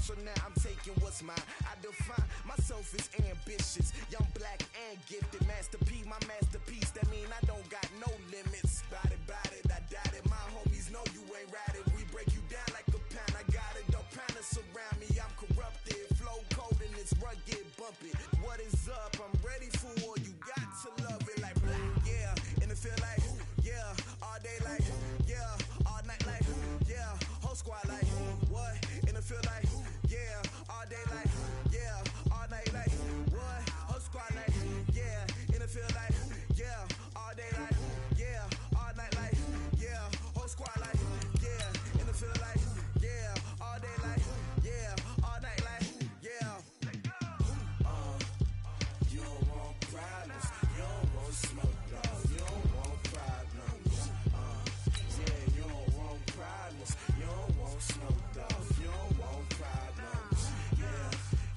So now I'm taking what's mine. I define myself as ambitious, young, black, and gifted. Master P, my masterpiece. That mean I don't got no limits. Bout it, I doubt it. My homies know you ain't ratted. We break you down like a pound. I got it, don't panic surround me. I'm corrupted, flow cold and it's rugged, bumpy. What is up? I'm ready for war. You got to love it like black, yeah. And it feel like, yeah. All day like, yeah. All night like, yeah. Whole squad like, what? And it feel like, yeah. All day like, yeah. All night like, what? Whole squad like, yeah. And it feel like, yeah. All day like, yeah. All night like, yeah. Whole squad like, yeah. And it feel like, yeah. All day like, yeah. All night like, yeah. You don't want problems. You don't want smoke, dog. You don't want problems. Yeah, you don't want problems. You don't want smoke, dog. You don't want problems.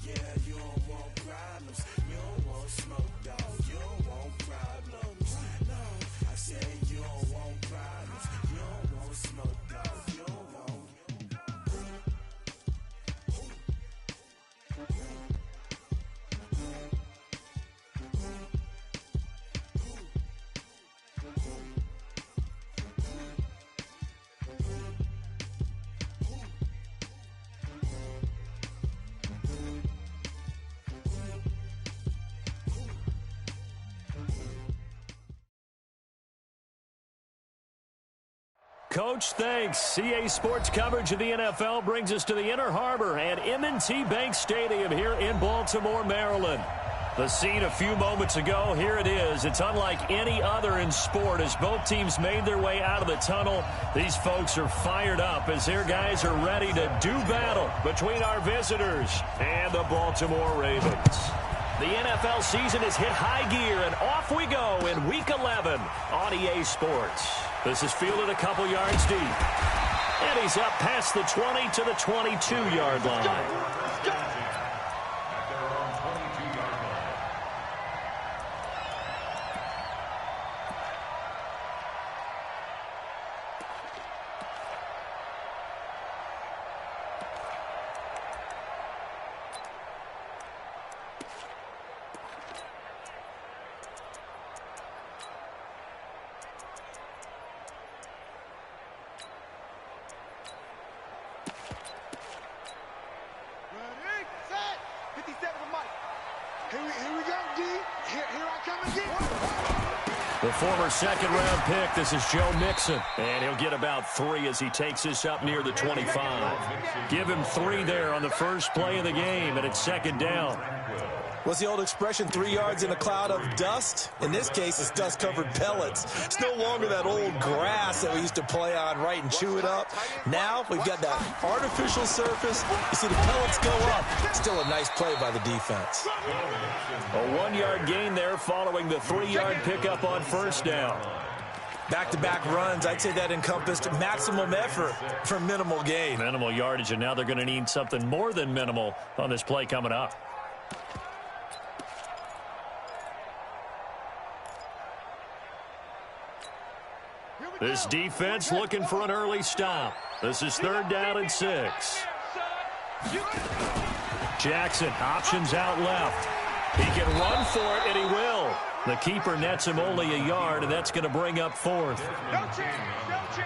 Yeah, you don't want problems. You don't want smoke, dog. You don't want problems. No, I said you don't want problems. You don't want smoke, dog. You don't want. Coach, thanks. CA Sports coverage of the NFL brings us to the Inner Harbor at M&T Bank Stadium here in Baltimore, Maryland. The scene a few moments ago, here it is. It's unlike any other in sport as both teams made their way out of the tunnel. These folks are fired up as their guys are ready to do battle between our visitors and the Baltimore Ravens. The NFL season has hit high gear, and off we go in Week 11 on EA Sports. This is fielded a couple yards deep. And he's up past the 20 to the 22-yard line. The former second-round pick, this is Joe Mixon. And he'll get about 3 as he takes this up near the 25. Give him 3 there on the first play of the game, and it's second down. What's the old expression, 3 yards in a cloud of dust? In this case, it's dust-covered pellets. It's no longer that old grass that we used to play on, right, and chew it up. Now we've got that artificial surface. You see the pellets go up. Still a nice play by the defense. A 1-yard gain there following the 3-yard pickup on first down. Back-to-back runs, I'd say that encompassed maximum effort for minimal gain. Minimal yardage, and now they're going to need something more than minimal on this play coming up. This defense looking for an early stop. This is 3rd down and 6. Jackson options out left. He can run for it, and he will. The keeper nets him only a yard, and that's going to bring up 4th.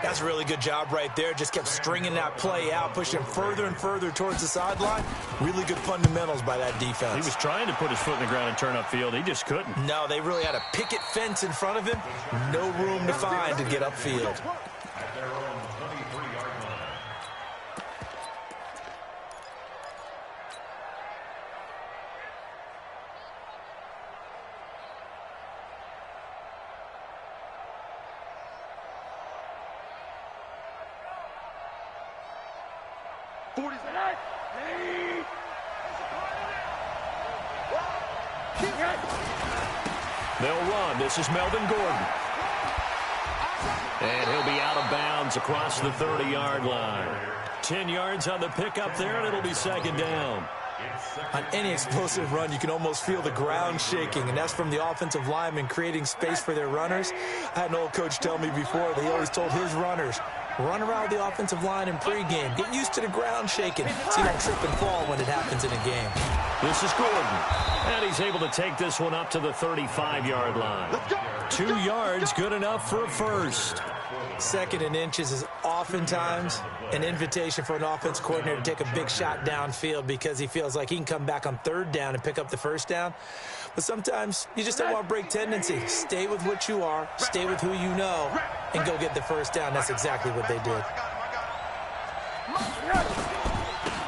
That's a really good job right there. Just kept stringing that play out, pushing further and further towards the sideline. Really good fundamentals by that defense. He was trying to put his foot in the ground and turn upfield. He just couldn't. No, they really had a picket fence in front of him. No room to find to get upfield. They'll run. This is Melvin Gordon. And he'll be out of bounds across the 30-yard line. 10 yards on the pickup there, and it'll be second down. On any explosive run, you can almost feel the ground shaking, and that's from the offensive linemen creating space for their runners. I had an old coach tell me before, they always told his runners, Run around the offensive line in pregame. Get used to the ground shaking so you don't trip and fall when it happens in a game. This is Gordon. And he's able to take this one up to the 35-yard line. 2 yards, good enough for a first. 2nd and inches is oftentimes an invitation for an offense coordinator to take a big shot downfield because he feels like he can come back on 3rd down and pick up the 1st down. But sometimes you just don't want to break tendency. Stay with what you are, stay with who you know, and go get the 1st down. That's exactly what they did.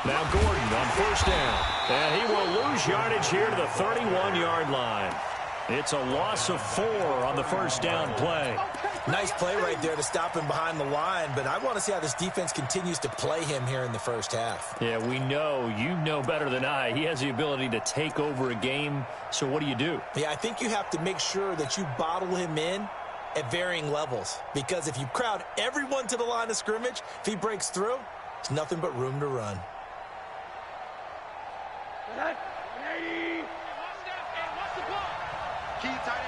Now Gordon on 1st down. And he will lose yardage here to the 31-yard line. It's a loss of 4 on the 1st down play. Nice play right there to stop him behind the line, but I want to see how this defense continues to play him here in the 1st half. Yeah, we know, you know better than I, he has the ability to take over a game, so what do? Yeah, I think you have to make sure that you bottle him in at varying levels, because if you crowd everyone to the line of scrimmage, if he breaks through, there's nothing but room to run. Key tight end.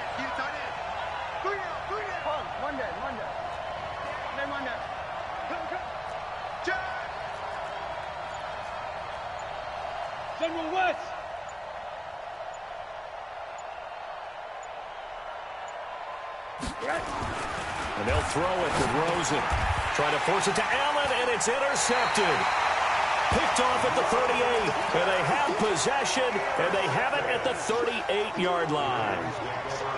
One down. General West. And they'll throw it to Rosen. Trying to force it to Allen, and it's intercepted. Picked off at the 38, and they have possession, and they have it at the 38-yard line.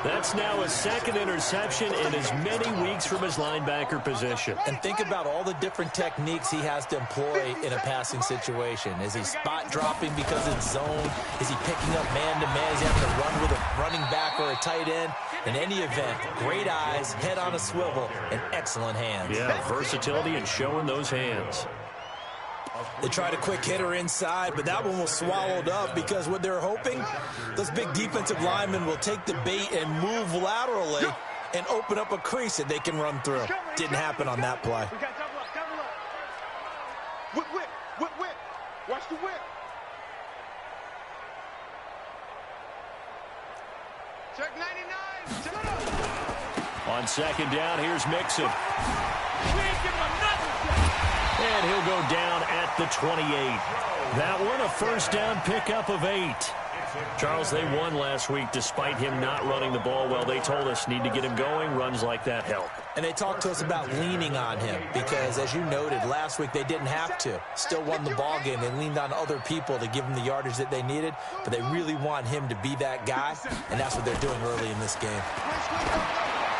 That's now his 2nd interception in as many weeks from his linebacker position. And think about all the different techniques he has to employ in a passing situation. Is he spot dropping because it's zone? Is he picking up man-to-man? Is he having to run with a running back or a tight end? In any event, great eyes, head on a swivel, and excellent hands. Yeah, versatility and showing those hands. They tried a quick hitter inside, but that one was swallowed up because what they're hoping, those big defensive linemen will take the bait and move laterally and open up a crease that they can run through. Didn't happen on that play. We got double up. Whip. Watch the whip. Check 99. Check it up. On 2nd down, here's Mixon. We ain't giving him nothing. And he'll go down at the 28. That one a 1st down pickup of 8. Charles, they won last week despite him not running the ball well. They told us need to get him going. Runs like that help. And they talked to us about leaning on him because, as you noted, last week they didn't have to. Still won the ball game. They leaned on other people to give them the yardage that they needed, but they really want him to be that guy, and that's what they're doing early in this game.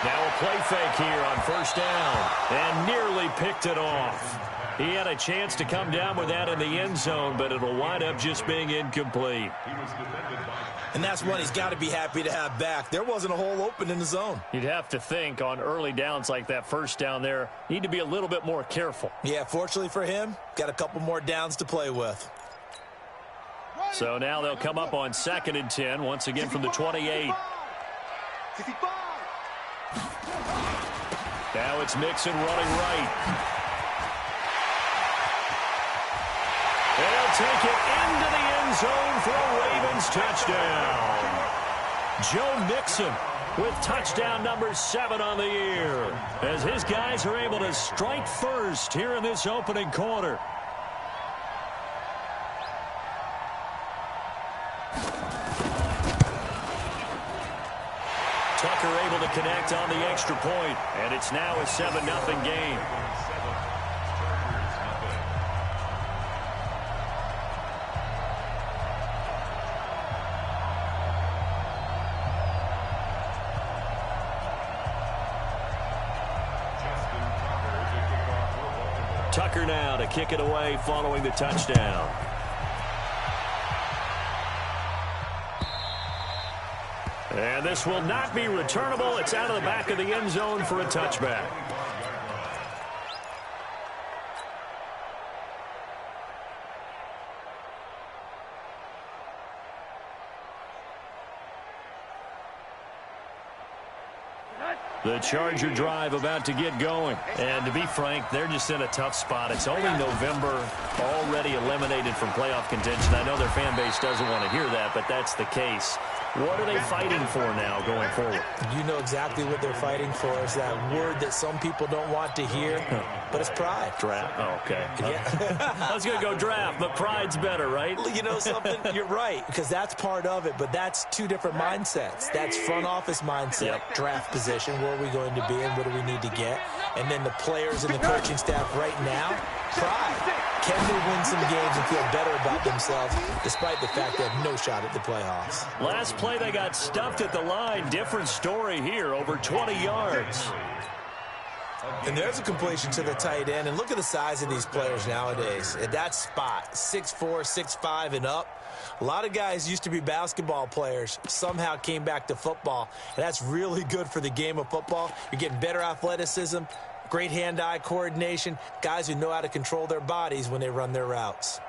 Now a play fake here on 1st down, and nearly picked it off. He had a chance to come down with that in the end zone, but it'll wind up just being incomplete. And that's one he's got to be happy to have back. There wasn't a hole open in the zone. You'd have to think on early downs like that 1st down there, need to be a little bit more careful. Yeah, fortunately for him, got a couple more downs to play with. So now they'll come up on 2nd and 10, once again from the 28. Now it's Mixon running right. They'll take it into the end zone for a Ravens touchdown. Joe Mixon with touchdown number 7 on the year, as his guys are able to strike first here in this opening quarter. Tucker able to connect on the extra point, and it's now a 7-0 game. Tucker now to kick it away following the touchdown. And this will not be returnable. It's out of the back of the end zone for a touchback. The Charger drive about to get going. And to be frank, they're just in a tough spot. It's only November, already eliminated from playoff contention. I know their fan base doesn't want to hear that, but that's the case. What are they fighting for now going forward? You know exactly what they're fighting for. Is that word that some people don't want to hear, but it's pride. Draft. Oh, okay. Yeah. I was going to go draft, but pride's better, right? You know something? You're right, because that's part of it, but that's two different mindsets. That's front office mindset, draft position, where are we going to be and what do we need to get? And then the players and the coaching staff right now, pride. Can they win some games and feel better about themselves despite the fact they have no shot at the playoffs? Last play, they got stuffed at the line. Different story here, over 20 yards. And there's a completion to the tight end. And look at the size of these players nowadays. At that spot, 6'4", 6'5", and up. A lot of guys used to be basketball players, somehow came back to football. And that's really good for the game of football. You're getting better athleticism, great hand-eye coordination, guys who know how to control their bodies when they run their routes.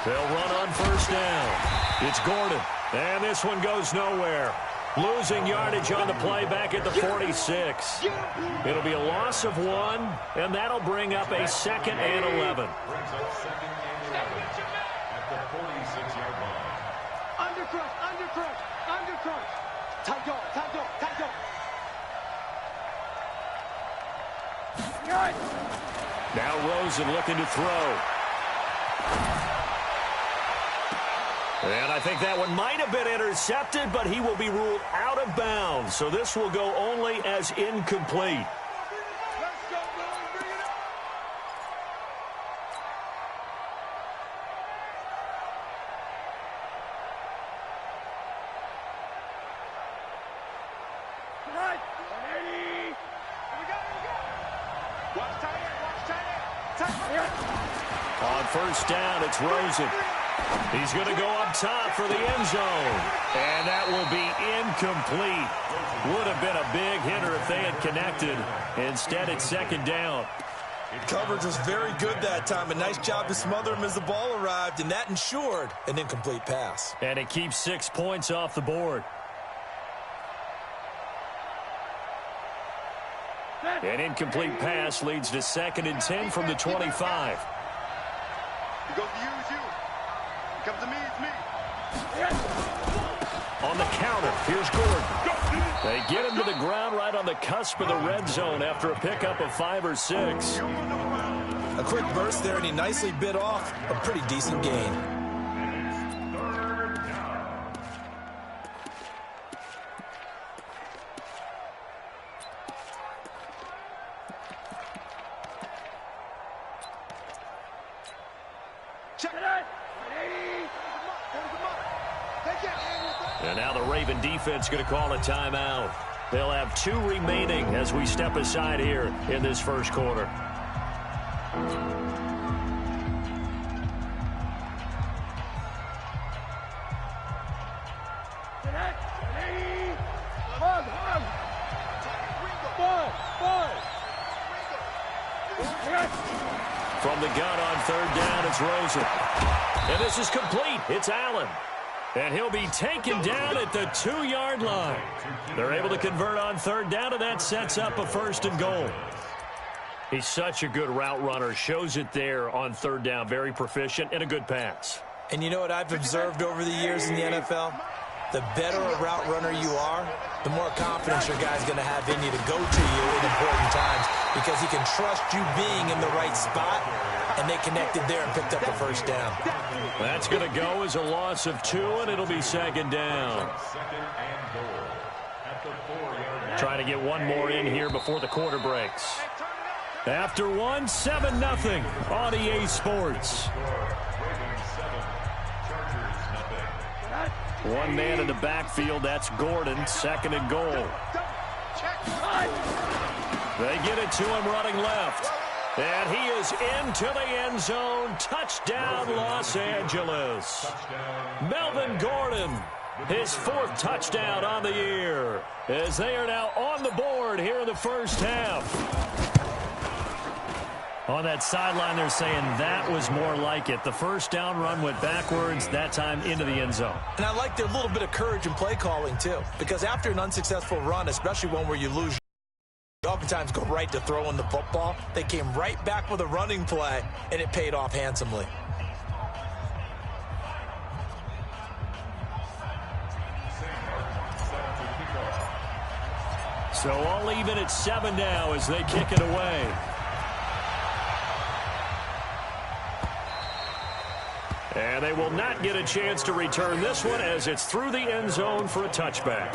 They'll run on first down. It's Gordon, and this one goes nowhere. Losing yardage on the play back at the 46. It'll be a loss of 1, and that'll bring up a 2nd and 11. Now Rosen looking to throw. And I think that one might have been intercepted, but he will be ruled out of bounds. So this will go only as incomplete. On first down, it's Rosen. He's going to go up top for the end zone. And that will be incomplete. Would have been a big hitter if they had connected. Instead, it's 2nd down. Coverage was very good that time. A nice job to smother him as the ball arrived, and that ensured an incomplete pass. And it keeps 6 points off the board. An incomplete pass leads to 2nd and 10 from the 25. He goes to you. He comes to me, it's me. On the counter, here's Gordon. They get him to the ground right on the cusp of the red zone after a pickup of 5 or 6. A quick burst there, and he nicely bit off a pretty decent gain. And now the Raven defense going to call a timeout. They'll have 2 remaining as we step aside here in this first quarter. From the gun on 3rd down, it's Rosen. And this is complete. It's Allen. And he'll be taken down at the 2-yard line. They're able to convert on 3rd down, and that sets up a 1st and goal. He's such a good route runner. Shows it there on 3rd down. Very proficient and a good pass. And you know what I've observed over the years in the NFL? The better a route runner you are, the more confidence your guy's going to have in you to go to you in important times because he can trust you being in the right spot, and they connected there and picked up a 1st down. That's going to go as a loss of 2, and it'll be 2nd down. Trying to get one more in here before the quarter breaks. After 1, 7-0 on EA Sports. One man in the backfield, that's Gordon, 2nd and goal. They get it to him running left. And he is into the end zone. Touchdown, Los Angeles. Melvin Gordon, his 4th touchdown on the year, as they are now on the board here in the first half. On that sideline, they're saying that was more like it. The first down run went backwards, that time into the end zone. And I like their little bit of courage in play calling, too. Because after an unsuccessful run, especially one where you lose, you oftentimes go right to throwing the football. They came right back with a running play, and it paid off handsomely. So all even at 7 now as they kick it away. And they will not get a chance to return this one as it's through the end zone for a touchback.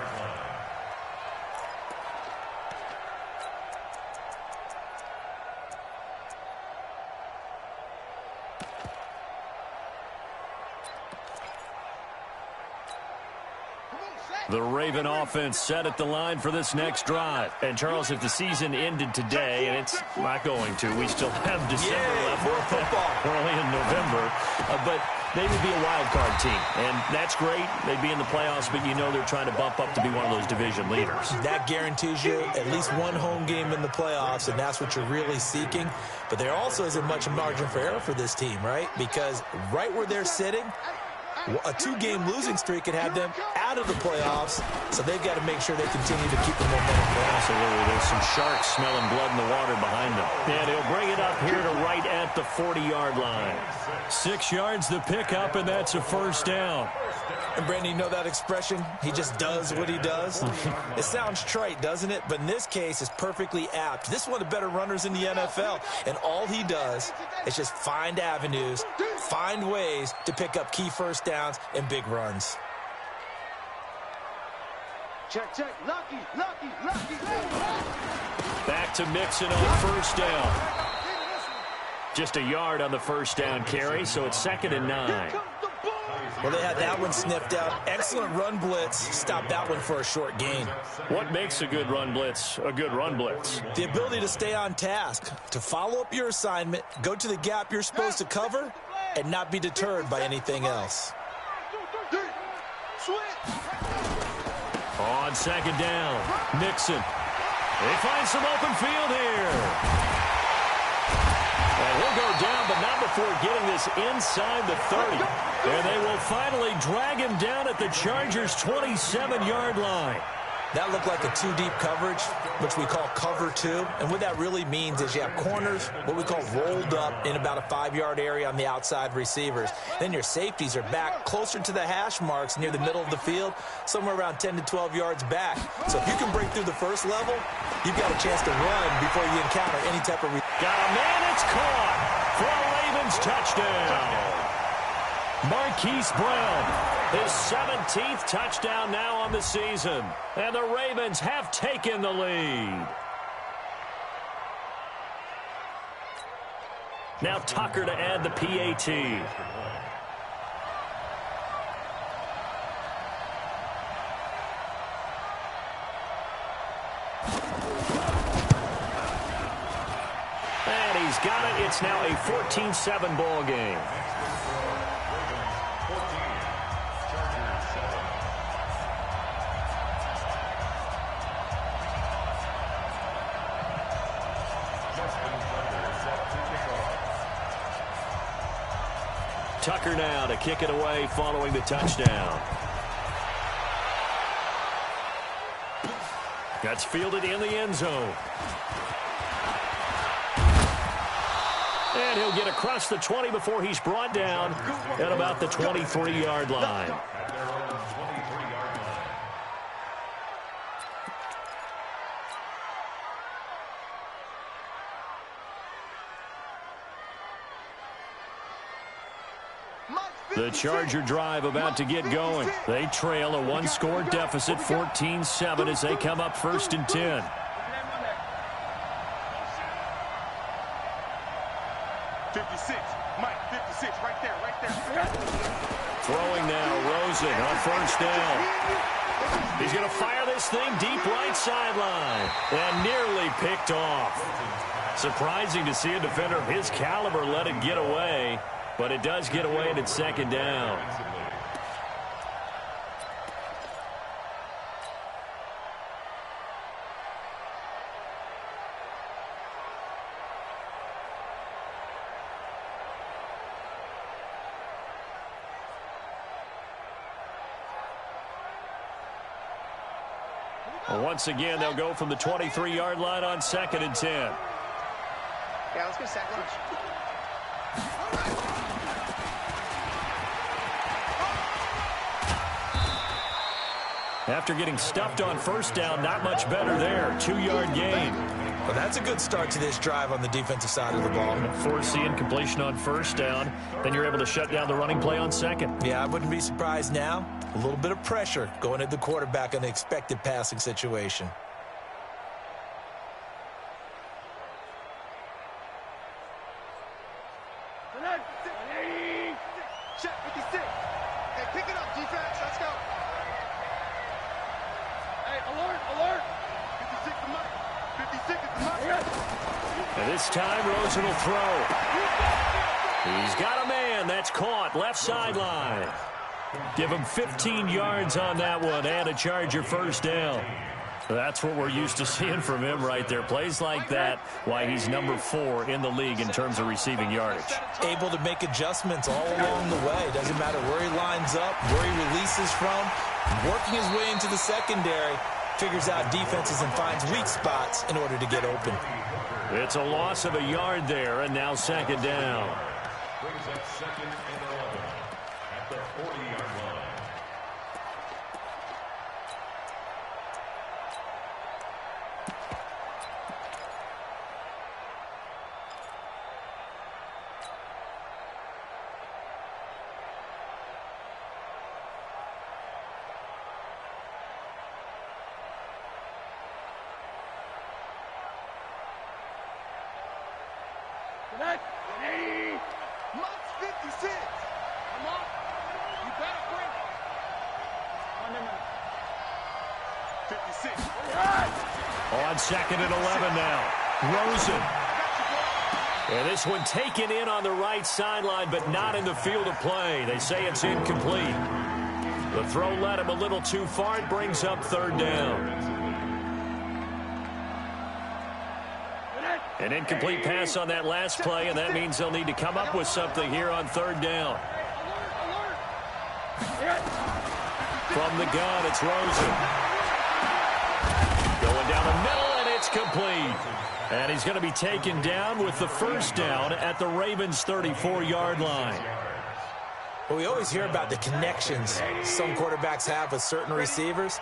The Raven offense set at the line for this next drive. And, Charles, if the season ended today, and it's not going to, we still have December left. More football. We're only in November. But they would be a wild card team. And that's great. They'd be in the playoffs, but you know they're trying to bump up to be one of those division leaders. That guarantees you at least one home game in the playoffs, and that's what you're really seeking. But there also isn't much margin for error for this team, right? Because right where they're sitting, a 2-game losing streak could have them out of the playoffs, so they've got to make sure they continue to keep the momentum going. Absolutely. There's some sharks smelling blood in the water behind them. And he'll bring it up here to right at the 40-yard line. 6 yards the pickup, and that's a first down. And, Brandon, you know that expression? He just does what he does? It sounds trite, doesn't it? But in this case, it's perfectly apt. This is one of the better runners in the NFL, and all he does is just find avenues, find ways to pick up key first downs and big runs. Check, check. Lucky. Back to Mixon on first down. Just a yard on the first down carry, so it's 2nd and 9. Well, they had that one sniffed out. Excellent run blitz. Stopped that one for a short gain. What makes a good run blitz a good run blitz? The ability to stay on task, to follow up your assignment, go to the gap you're supposed to cover, and not be deterred by anything else. On 2nd down, Mixon. They find some open field here. And he'll go down, but not before getting this inside the 30. And they will finally drag him down at the Chargers' 27-yard line. That looked like a 2-deep coverage, which we call cover 2. And what that really means is you have corners, what we call rolled up in about a 5-yard area on the outside receivers. Then your safeties are back closer to the hash marks near the middle of the field, somewhere around 10 to 12 yards back. So if you can break through the first level, you've got a chance to run before you encounter any type of... Got a man, it's caught for a Ravens touchdown. Marquise Brown, his 17th touchdown now on the season. And the Ravens have taken the lead. Now Tucker to add the PAT. And he's got it. It's now a 14-7 ball game. Tucker now to kick it away following the touchdown. That's fielded in the end zone. And he'll get across the 20 before he's brought down at about the 23-yard line. The Charger drive about to get going. They trail a 1-score deficit, 14-7, as they come up 1st and 10. Mike, 56, right there. Throwing now, Rosen on first down. He's going to fire this thing deep right sideline and nearly picked off. Surprising to see a defender of his caliber let it get away. But it does get away and it's 2nd down. Once again, they'll go from the 23-yard line on 2nd and 10. Yeah, let's go sack lunch. After getting stuffed on 1st down, not much better there. 2-yard gain. Well, that's a good start to this drive on the defensive side of the ball. Force the incompletion on 1st down. Then you're able to shut down the running play on 2nd. Yeah, I wouldn't be surprised now. A little bit of pressure going at the quarterback in an expected passing situation. Check 56. Hey, pick it up, defense. Let's go. Hey, alert, alert. 56 the mark. 56 is the mark. And this time, Rosen will throw. He's got a man. That's caught. Left sideline. Give him 15 yards on that one and a Charger 1st down. That's what we're used to seeing from him right there. Plays like that, why he's number 4 in the league in terms of receiving yardage. Able to make adjustments all along the way. Doesn't matter where he lines up, where he releases from. Working his way into the secondary. Figures out defenses and finds weak spots in order to get open. It's a loss of a yard there, and now 2nd down. Brings up 2nd and 11 at the 40-yard line. Mott's 56. Come on. You better bring it. 56. On 2nd and 11 now. Rosen. And this one taken in on the right sideline, but not in the field of play. They say it's incomplete. The throw led him a little too far. It brings up 3rd down. An incomplete pass on that last play, and that means they'll need to come up with something here on 3rd down. From the gun, it's Rosen. Going down the middle, and it's complete. And he's going to be taken down with the 1st down at the Ravens' 34-yard line. Well, we always hear about the connections some quarterbacks have with certain receivers.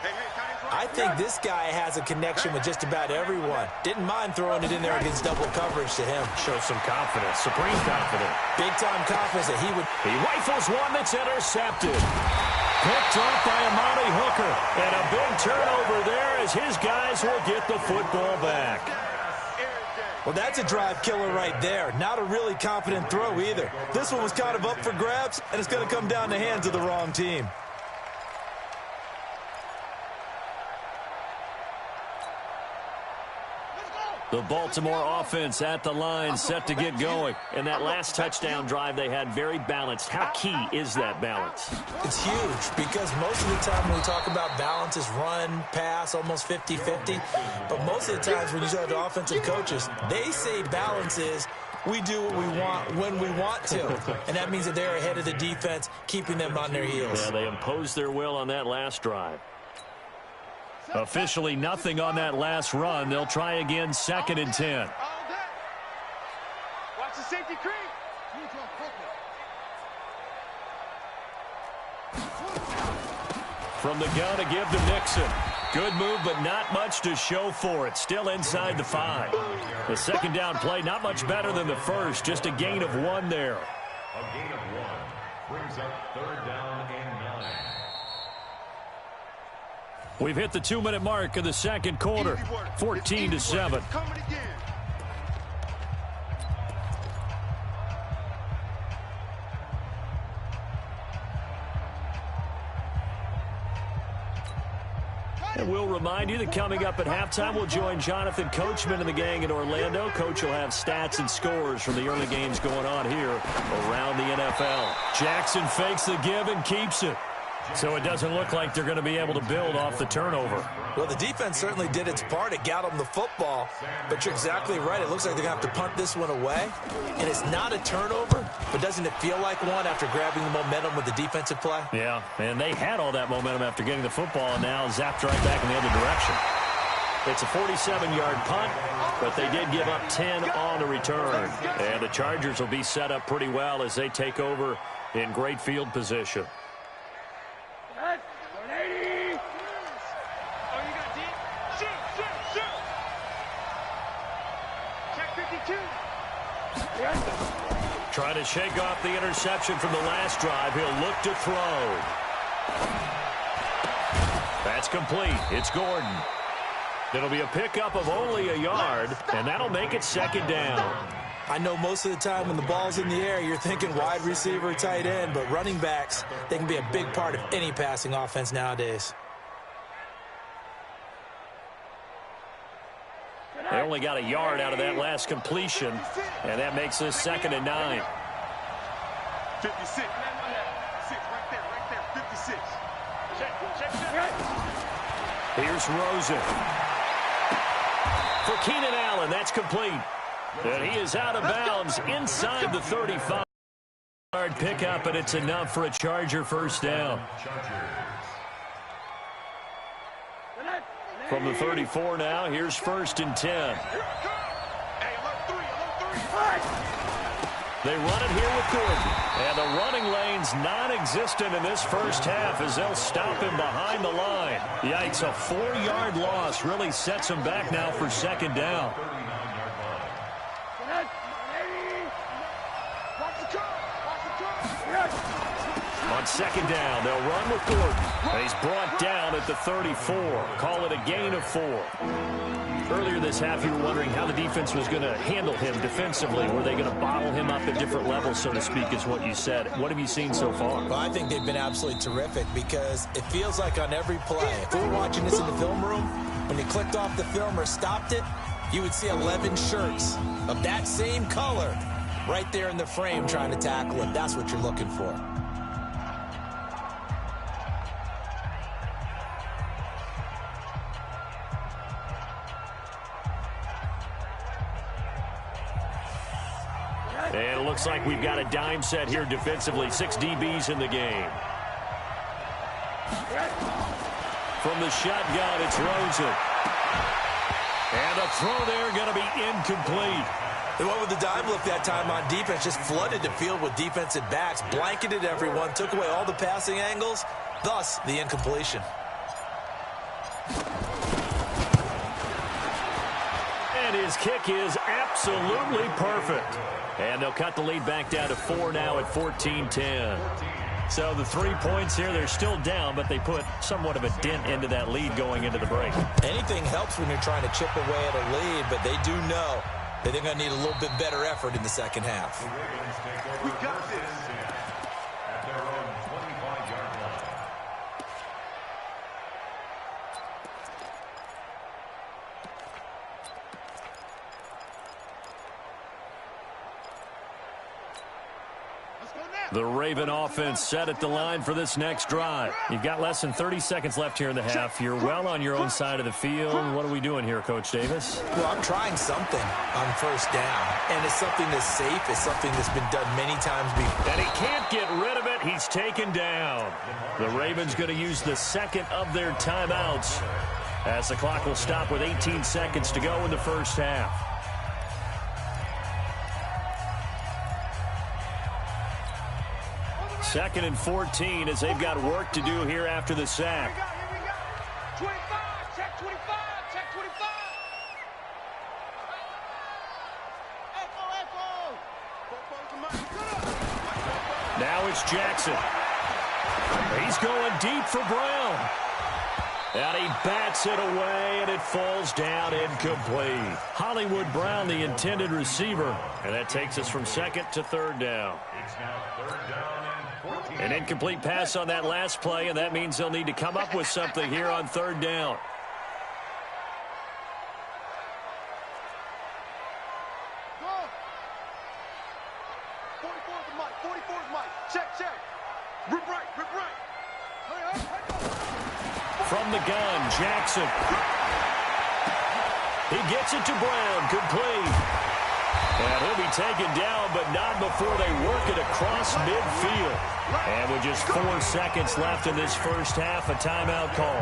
I think this guy has a connection with just about everyone. Didn't mind throwing it in there against double coverage to him. Shows some confidence, supreme confidence. Big-time confidence that he would... He rifles one that's intercepted. Picked off by Amani Hooker. And a big turnover there as his guys will get the football back. Well, that's a drive killer right there. Not a really confident throw either. This one was kind of up for grabs, and it's going to come down the hands of the wrong team. The Baltimore offense at the line, set to get going. And that last touchdown drive they had very balanced. How key is that balance? It's huge because most of the time when we talk about balance is run, pass, almost 50-50. But most of the times when you talk to offensive coaches, they say balance is we do what we want when we want to. And that means that they're ahead of the defense, keeping them on their heels. Yeah, they imposed their will on that last drive. Officially nothing on that last run. They'll try again, 2nd and 10. Watch the safety creep. From the gun to give to Nixon. Good move, but not much to show for it. Still inside the 5. The 2nd down play, not much better than the first. Just a gain of 1 there. A gain of 1 brings up 3rd down and 9. We've hit the 2-minute mark of the 2nd quarter. 14-7. Coming again. And we'll remind you that coming up at halftime, we'll join Jonathan Coachman and the gang in Orlando. Coach will have stats and scores from the early games going on here around the NFL. Jackson fakes the give and keeps it. So it doesn't look like they're going to be able to build off the turnover. Well, the defense certainly did its part. It got them the football. But you're exactly right. It looks like they're going to have to punt this one away. And it's not a turnover, but doesn't it feel like one after grabbing the momentum with the defensive play? Yeah, and they had all that momentum after getting the football and now zapped right back in the other direction. It's a 47-yard punt, but they did give up 10 on the return. And the Chargers will be set up pretty well as they take over in great field position. Trying to shake off the interception from the last drive. He'll look to throw. That's complete. It's Gordon. It'll be a pickup of only a yard, and that'll make it second down. I know most of the time when the ball's in the air, you're thinking wide receiver, tight end, but running backs, they can be a big part of any passing offense nowadays. They only got a yard out of that last completion, and that makes this 2nd and 9. 56. Right there. 56. Check. Here's Rosen. For Keenan Allen, that's complete. And he is out of bounds inside the 35-yard pickup, and it's enough for a Charger first down. From the 34 now, here's 1st and 10. They run it here with Gordon. And the running lane's non-existent in this first half as they'll stop him behind the line. Yikes, a 4-yard loss really sets him back now for 2nd down. On 2nd down, they'll run with Gordon. And he's brought down at the 34. Call it a gain of 4. Earlier this half, you were wondering how the defense was going to handle him defensively. Were they going to bottle him up at different levels, so to speak, is what you said. What have you seen so far? Well, I think they've been absolutely terrific because it feels like on every play, if we were watching this in the film room, when you clicked off the film or stopped it, you would see 11 shirts of that same color right there in the frame trying to tackle it. That's what you're looking for. And it looks like we've got a dime set here defensively. 6 DBs in the game. From the shotgun, it's Rosen. And a throw there going to be incomplete. They went with the dime look that time on defense, just flooded the field with defensive backs, blanketed everyone, took away all the passing angles, thus the incompletion. And his kick is absolutely perfect. And they'll cut the lead back down to 4 now at 14-10. So the 3 points here, they're still down, but they put somewhat of a dent into that lead going into the break. Anything helps when you're trying to chip away at a lead, but they do know that they're going to need a little bit better effort in the second half. We got this. At their own 25-yard line. The Raven offense set at the line for this next drive. You've got less than 30 seconds left here in the half. You're well on your own side of the field. What are we doing here, Coach Davis? Well, I'm trying something on first down, and it's something that's safe. It's something that's been done many times before. And he can't get rid of it. He's taken down. The Ravens going to use the second of their timeouts as the clock will stop with 18 seconds to go in the first half. Second and 14 as they've got work to do here after the sack. Here we go. 25, check 25, check 25. Now it's Jackson. He's going deep for Brown. And he bats it away, and it falls down incomplete. Hollywood Brown, the intended receiver. And that takes us from second to third down. It's now 3rd down and 14. An incomplete pass on that last play, and that means they'll need to come up with something here on 3rd down. Go. 44 is Mike. 44 is Mike. Check. Rip right. Hurry. From the gun, Jackson. He gets it to Brown, complete. And he'll be taken down, but not before they work it across midfield. And with just 4 seconds left in this first half, a timeout call.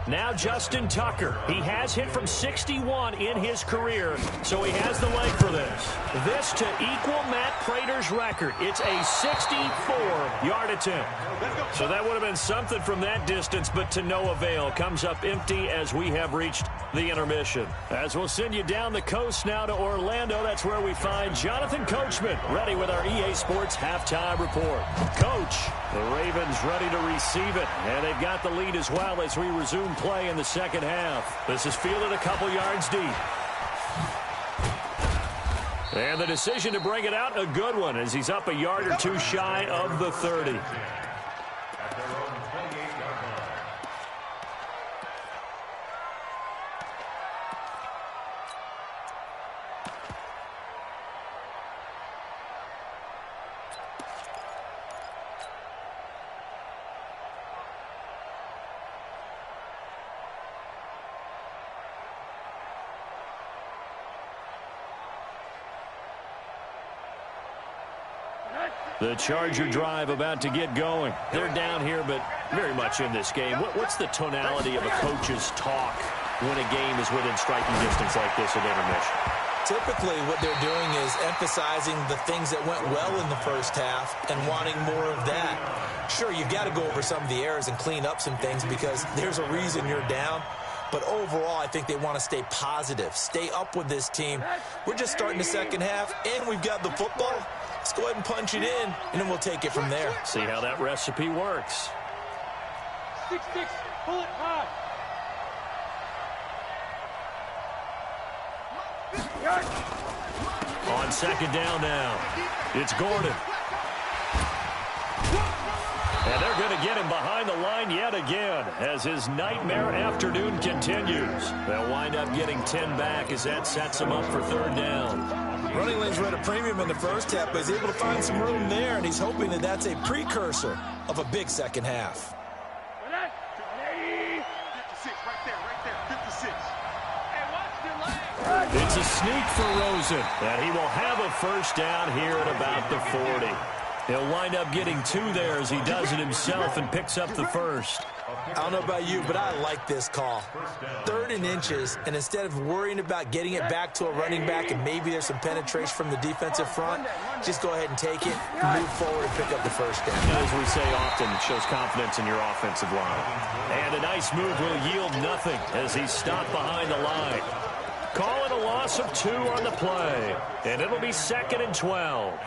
Now Justin Tucker. He has hit from 61 in his career, so he has the leg for this. This to equal Matt Prater's record. It's a 64-yard attempt. So that would have been something from that distance, but to no avail. Comes up empty as we have reached the intermission. As we'll send you down the coast now to Orlando, that's where we find Jonathan Coachman, ready with our EA Sports halftime report. Coach, the Ravens ready to receive it, and they've got the lead as well as we resume play in the second half. This is fielded a couple yards deep. And the decision to bring it out, a good one, as he's up a yard or two shy of the 30. The Charger drive about to get going. They're down here, but very much in this game. What's the tonality of a coach's talk when a game is within striking distance like this at intermission? Typically, what they're doing is emphasizing the things that went well in the first half and wanting more of that. Sure, you've got to go over some of the errors and clean up some things because there's a reason you're down. But overall, I think they want to stay positive, stay up with this team. We're just starting the second half, and we've got the football. Let's go ahead and punch it in, and then we'll take it from there. See how that recipe works. 6-6, pull it high. On second down now, it's Gordon. And they're going to get him behind the line yet again as his nightmare afternoon continues. They'll wind up getting 10 back as that sets him up for third down. Running lanes were at a premium in the first half, but he's able to find some room there, and he's hoping that that's a precursor of a big second half. 56, right there, 56. It's a sneak for Rosen, and he will have a first down here at about the 40. He'll wind up getting 2 there as he does it himself and picks up the first. I don't know about you, but I like this call. 3rd and inches, and instead of worrying about getting it back to a running back and maybe there's some penetration from the defensive front, just go ahead and take it, move forward, and pick up the first down. As we say often, it shows confidence in your offensive line. And a nice move will yield nothing as he's stopped behind the line. Call it a loss of 2 on the play, and it'll be 2nd and 12.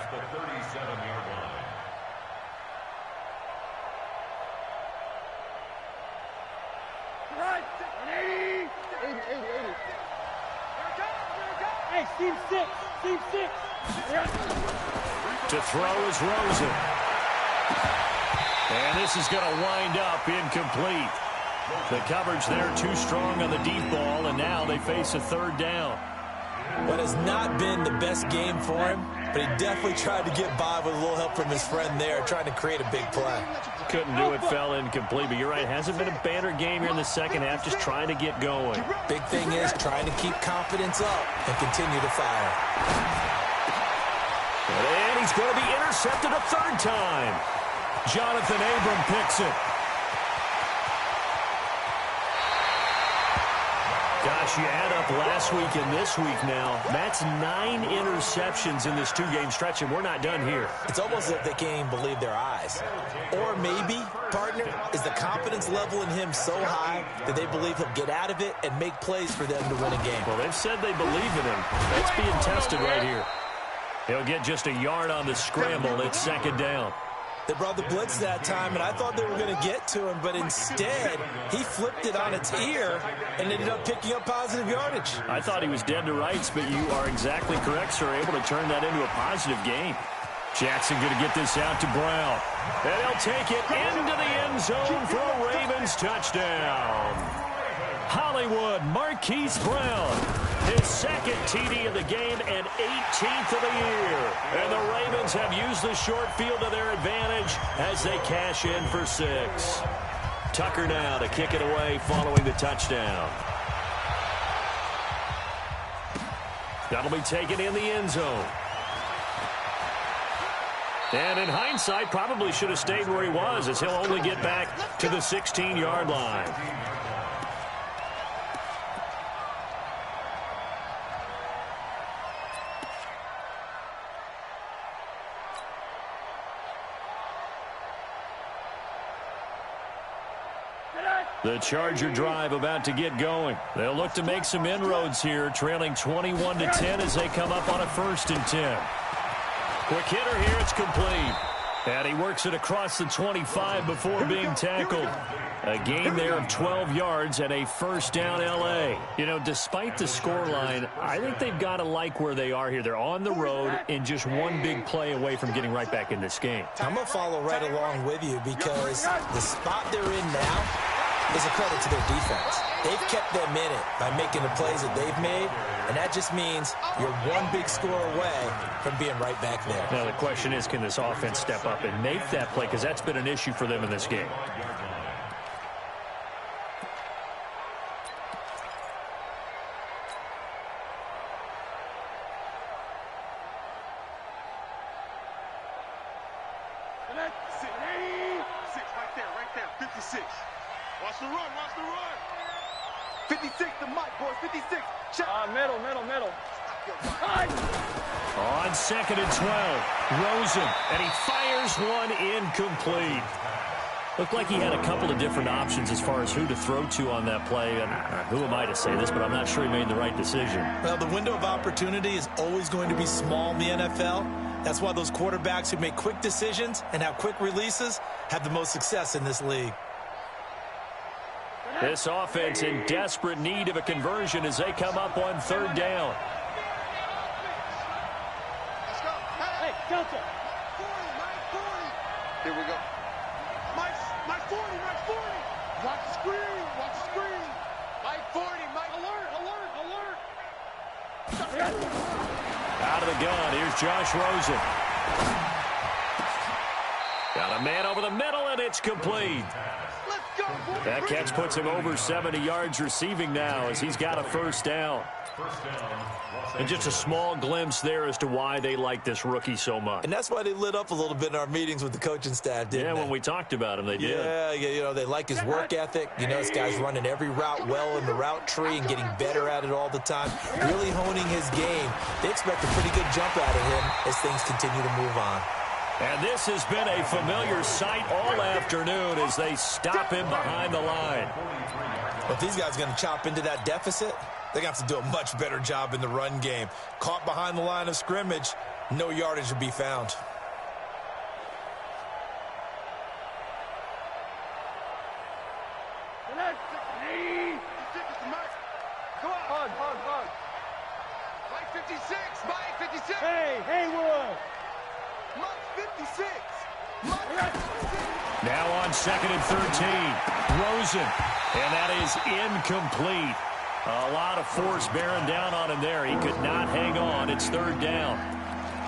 Team 6. To throw is Rosen. And this is going to wind up incomplete. The coverage there too strong on the deep ball, and now they face a 3rd down. What has not been the best game for him, but he definitely tried to get by with a little help from his friend there, trying to create a big play. Couldn't do it, fell incomplete, but you're right, hasn't been a banner game here in the second half, just trying to get going. Big thing is trying to keep confidence up and continue to fire. And he's going to be intercepted a 3rd time. Jonathan Abram picks it. Gosh, you add up last week and this week now. That's 9 interceptions in this 2-game stretch, and we're not done here. It's almost as if they can't even believe their eyes. Or maybe, partner, is the confidence level in him so high that they believe he'll get out of it and make plays for them to win a game. Well, they've said they believe in him. That's being tested right here. He'll get just a yard on the scramble. It's 2nd down. They brought the blitz that time, and I thought they were going to get to him, but instead, he flipped it on its ear and ended up picking up positive yardage. I thought he was dead to rights, but you are exactly correct, sir. Able to turn that into a positive gain. Jackson going to get this out to Brown. And he'll take it into the end zone for a Ravens touchdown. Hollywood Marquise Brown, his 2nd TD of the game and 18th of the year. And the Ravens have used the short field to their advantage as they cash in for 6. Tucker now to kick it away following the touchdown. That'll be taken in the end zone. And in hindsight, probably should have stayed where he was as he'll only get back to the 16-yard line. The Charger drive about to get going. They'll look to make some inroads here, trailing 21-10 as they come up on a 1st and 10. Quick hitter here, it's complete. And he works it across the 25 before being tackled. A gain there of 12 yards and a 1st down L.A. You know, despite the scoreline, I think they've got to like where they are here. They're on the road and just one big play away from getting right back in this game. I'm going to follow right along with you because the spot they're in now is a credit to their defense. They've kept them in it by making the plays that they've made, and that just means you're one big score away from being right back there. Now the question is, can this offense step up and make that play? Because that's been an issue for them in this game. Right there, 56. Watch the run, watch the run. 56 to Mike, boys, 56. Check. Middle. On 2nd and 12, Rosen, and he fires one incomplete. Looked like he had a couple of different options as far as who to throw to on that play. And who am I to say this, but I'm not sure he made the right decision. Well, the window of opportunity is always going to be small in the NFL. That's why those quarterbacks who make quick decisions and have quick releases have the most success in this league. This offense in desperate need of a conversion as they come up on 3rd down. Let's go. Hey, Delta. 40, Mike 40. Here we go. Mike 40. Watch the screen. Mike 40, Mike. Alert. Out of the gun, here's Josh Rosen. Got a man over the middle, and it's complete. Let's go, boys. That catch puts him over 70 yards receiving now as he's got a 1st down. And just a small glimpse there as to why they like this rookie so much. And that's why they lit up a little bit in our meetings with the coaching staff, didn't they? Yeah, when we talked about him, they did. Yeah, you know, they like his work ethic. You know, this guy's running every route well in the route tree and getting better at it all the time, really honing his game. They expect a pretty good jump out of him as things continue to move on. And this has been a familiar sight all afternoon as they stop him behind the line. But if these guys are going to chop into that deficit, they're going to have to do a much better job in the run game. Caught behind the line of scrimmage, no yardage to be found. Hug. Mike 56. Hey, Haywood. Mike 56. Now on 2nd and 13, Rosen, and that is incomplete. A lot of force bearing down on him there. He could not hang on. It's 3rd down.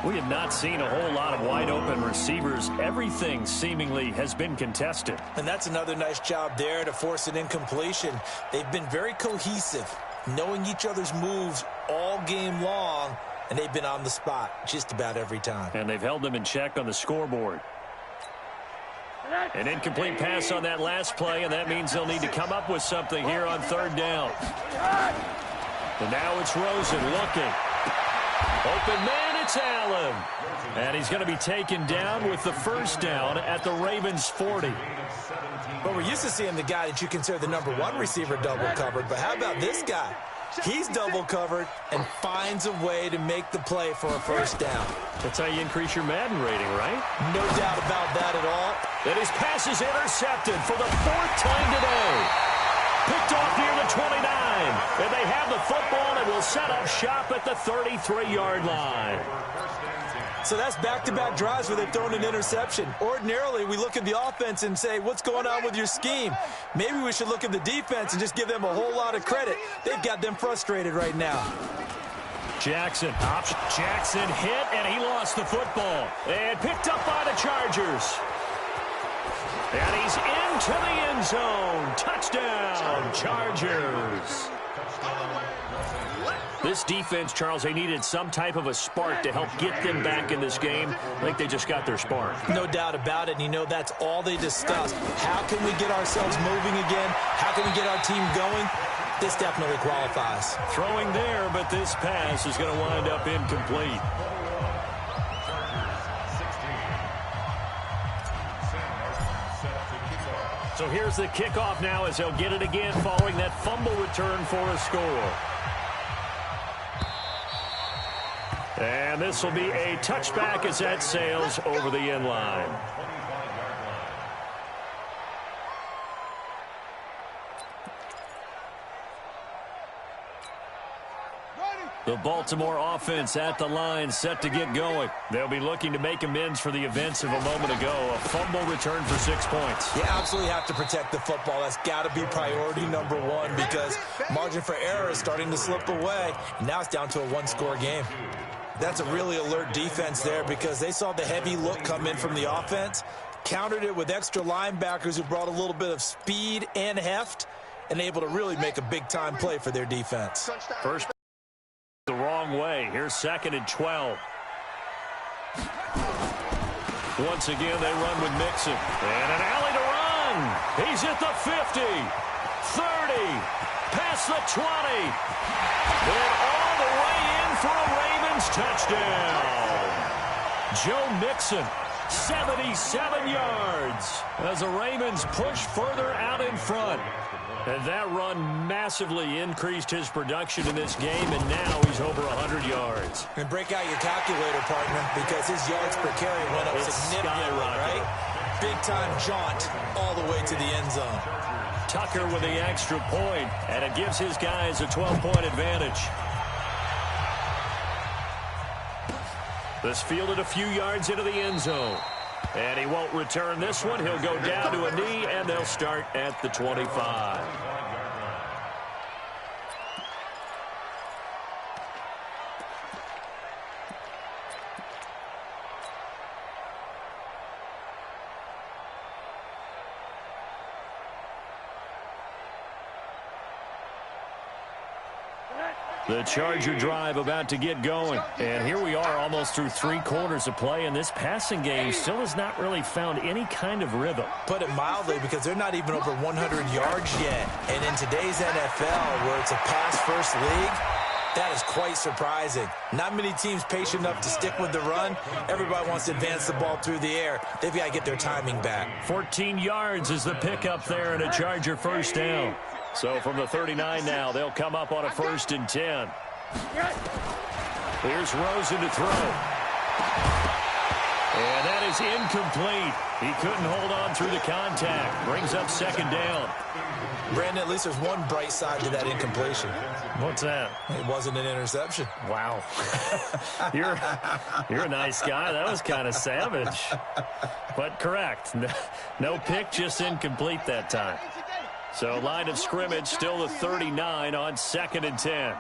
We have not seen a whole lot of wide-open receivers. Everything seemingly has been contested. And that's another nice job there to force an incompletion. They've been very cohesive, knowing each other's moves all game long, and they've been on the spot just about every time. And they've held them in check on the scoreboard. An incomplete pass on that last play, and that means they'll need to come up with something here on 3rd down. And now it's Rosen looking. Open man, it's Allen. And he's going to be taken down with the 1st down at the Ravens' 40. But we're used to seeing the guy that you consider the #1 receiver double covered. But how about this guy? He's double covered and finds a way to make the play for a 1st down. That's how you increase your Madden rating, right? No doubt about that at all. And his pass is intercepted for the 4th time today. Picked off near the 29. And they have the football and will set up shop at the 33-yard line. So that's back-to-back drives where they've thrown an interception. Ordinarily, we look at the offense and say, what's going on with your scheme? Maybe we should look at the defense and just give them a whole lot of credit. They've got them frustrated right now. Jackson hit, and he lost the football. And picked up by the Chargers. And he's into the end zone. Touchdown, Chargers. This defense, Charles, they needed some type of a spark to help get them back in this game. I think they just got their spark. No doubt about it, and you know that's all they discussed. How can we get ourselves moving again? How can we get our team going? This definitely qualifies. Throwing there, but this pass is going to wind up incomplete. So here's the kickoff now as they'll get it again following that fumble return for a score. And this will be a touchback as that sails over the end line. The Baltimore offense at the line, set to get going. They'll be looking to make amends for the events of a moment ago. A fumble return for 6 points. You absolutely have to protect the football. That's got to be priority number one because margin for error is starting to slip away. Now it's down to a one-score game. That's a really alert defense there because they saw the heavy look come in from the offense, countered it with extra linebackers who brought a little bit of speed and heft, and able to really make a big-time play for their defense. First the wrong way. Here's 2nd and 12. Once again, they run with Mixon. And an alley to run. He's at the 50, 30, past the 20. Then all the way in for a Ravens touchdown. Joe Mixon, 77 yards as the Ravens push further out in front. And that run massively increased his production in this game, and now he's over 100 yards. And break out your calculator, partner, because his yards per carry went up significantly, right? Big-time jaunt all the way to the end zone. Tucker with the extra point, and it gives his guys a 12-point advantage. This fielded a few yards into the end zone. And he won't return this one. He'll go down to a knee, and they'll start at the 25. The Charger drive about to get going. And here we are almost through 3 quarters of play, and this passing game still has not really found any kind of rhythm. Put it mildly, because they're not even over 100 yards yet. And in today's NFL, where it's a pass-first league, that is quite surprising. Not many teams patient enough to stick with the run. Everybody wants to advance the ball through the air. They've got to get their timing back. 14 yards is the pickup there, and a Charger first down. So from the 39 now, they'll come up on a 1st and 10. Here's Rosen to throw. And that is incomplete. He couldn't hold on through the contact. Brings up 2nd down. Brandon, at least there's one bright side to that incompletion. What's that? It wasn't an interception. Wow. You're a nice guy. That was kind of savage. But correct. No pick, just incomplete that time. So line of scrimmage still the 39 on 2nd and 10.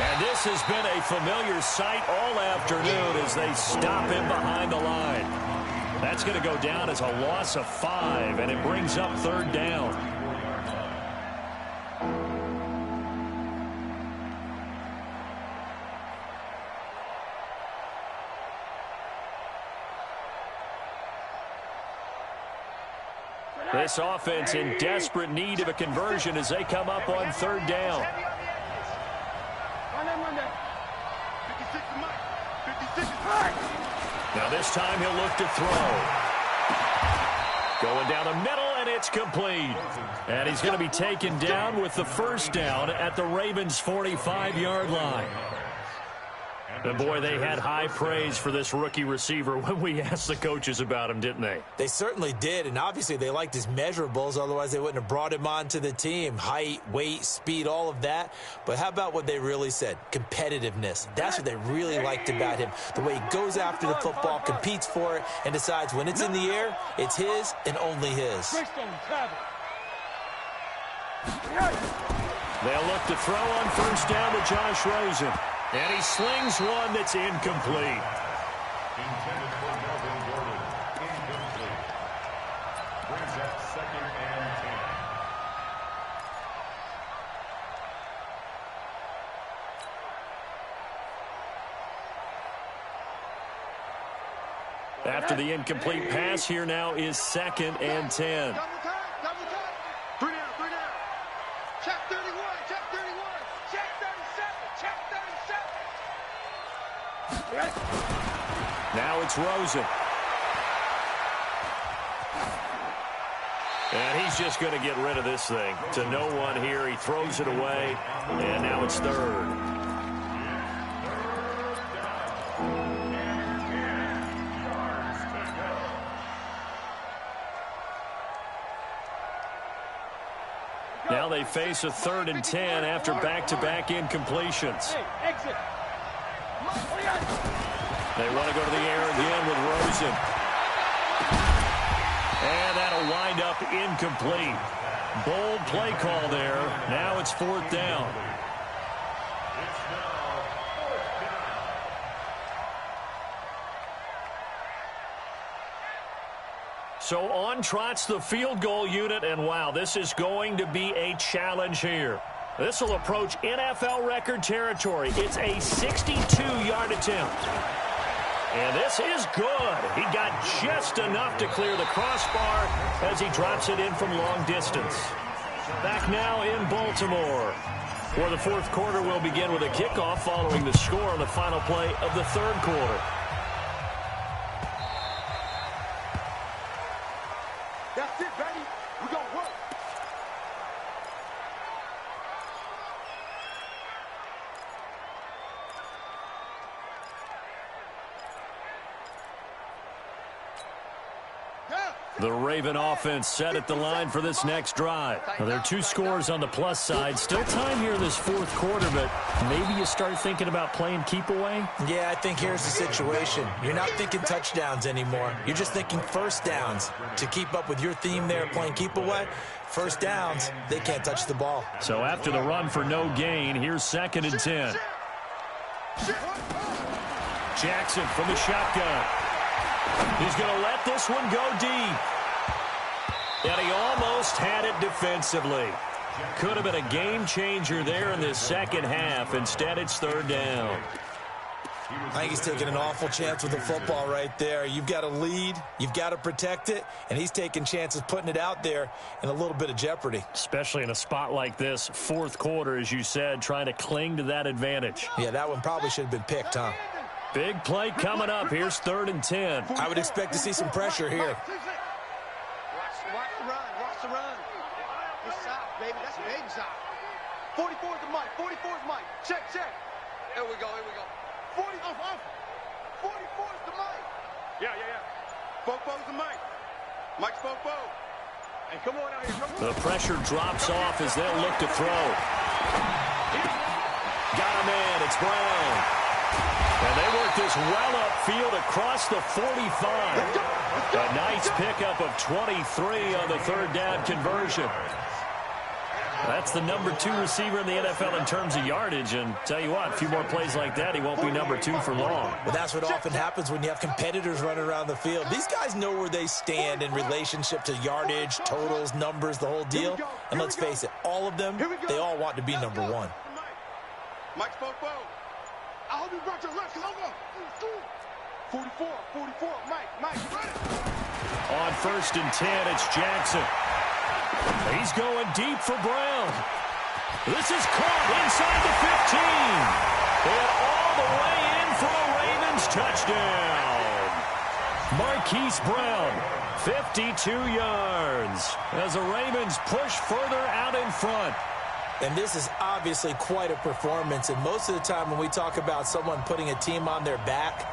And this has been a familiar sight all afternoon as they stop him behind the line. That's going to go down as a loss of 5, and it brings up 3rd down. This offense in desperate need of a conversion as they come up on 3rd down. Now this time he'll look to throw. Going down the middle, and it's complete. And he's going to be taken down with the 1st down at the Ravens' 45-yard line. And boy, they had high praise for this rookie receiver when we asked the coaches about him, didn't they? They certainly did, and obviously they liked his measurables, otherwise they wouldn't have brought him onto the team. Height, weight, speed, all of that. But how about what they really said? Competitiveness. That's what they really liked about him. The way he goes after the football, competes for it, and decides when it's in the air, it's his and only his. They'll look to throw on 1st down to Josh Rosen. And he slings one that's incomplete. Intended for Melvin Gordon. Incomplete. Brings up 2nd and 10. After the incomplete pass, here now is 2nd and 10. Double time. 3 down. Check 31. Check 31. Check 37. Check 37. Now it's Rosen. He's just going to get rid of this thing. To no one here. He throws it away, and now it's third. Now they face a 3rd and 10 after back-to-back incompletions. They want to go to the air again with Rosen. And that'll wind up incomplete. Bold play call there. Now it's 4th down. So on trots the field goal unit, and wow, this is going to be a challenge here. This will approach NFL record territory. It's a 62-yard attempt. And this is good. He got just enough to clear the crossbar as he drops it in from long distance. Back now in Baltimore. For the 4th quarter, we'll begin with a kickoff following the score on the final play of the 3rd quarter. That's it, baby. We're going to work. The Raven offense set at the line for this next drive. Now, there are 2 scores on the plus side. Still time here in this 4th quarter, but maybe you start thinking about playing keep away? Yeah, I think here's the situation. You're not thinking touchdowns anymore. You're just thinking first downs. To keep up with your theme there, playing keep away, first downs, they can't touch the ball. So after the run for no gain, here's 2nd and 10. Jackson from the shotgun. He's going to let this one go deep. And he almost had it defensively. Could have been a game changer there in this second half. Instead, it's 3rd down. I think he's taking an awful chance with the football right there. You've got to lead, you've got to protect it, and he's taking chances putting it out there in a little bit of jeopardy. Especially in a spot like this, 4th quarter, as you said, trying to cling to that advantage. Yeah, that one probably should have been picked, huh? Big play coming up. Here's 3rd and 10. I would expect to see some pressure here. Watch the run. Watch the run. It's south, baby. That's big south. 44 is the mic. 44 is Mike. Check. Here we go. 40 off. 44 is the mic. Yeah. Fofo's the mic. Mike's Fofo. And come on out here. Come on. The pressure drops off as they'll look to throw. Got a man. It's Brown. And they work this well upfield across the 45. A nice pickup of 23 on the 3rd down conversion. That's the number 2 receiver in the NFL in terms of yardage. And tell you what, a few more plays like that, he won't be number 2 for long. Well, that's what often happens when you have competitors running around the field. These guys know where they stand in relationship to yardage, totals, numbers, the whole deal. And let's face it, all of them, they all want to be number 1. Mike's Fofo. I hope you brought your lunch, because I'm going. 44, Mike, run it. On 1st and 10, it's Jackson. He's going deep for Brown. This is caught inside the 15. And all the way in for a Ravens touchdown. Marquise Brown, 52 yards, as the Ravens push further out in front. And this is obviously quite a performance. And most of the time when we talk about someone putting a team on their back,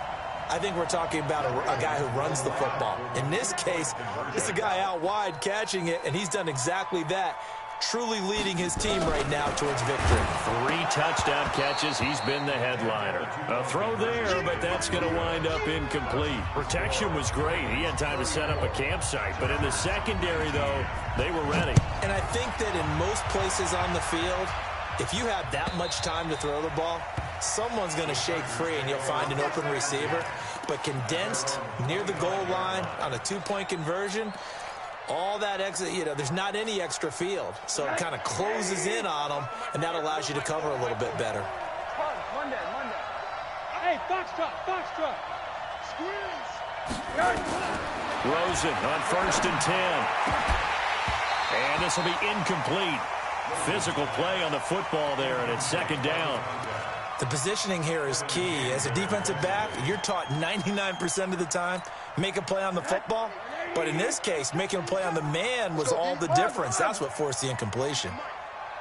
I think we're talking about a guy who runs the football. In this case, it's a guy out wide catching it, and he's done exactly that, truly leading his team right now towards victory. 3 touchdown catches. He's been the headliner. A throw there, but that's going to wind up incomplete. Protection was great. He had time to set up a campsite. But in the secondary, though, they were ready. And I think that in most places on the field, if you have that much time to throw the ball, someone's going to shake free and you'll find an open receiver. But condensed near the goal line on a 2-point conversion, all that extra, there's not any extra field. So it kind of closes in on them, and that allows you to cover a little bit better. Monday. Hey, Foxtrot. Squeeze. Rosen on 1st and 10. And this will be incomplete. Physical play on the football there, and it's 2nd down. The positioning here is key. As a defensive back, you're taught 99% of the time, make a play on the football, But in this case, making a play on the man was all the difference. That's what forced the incompletion.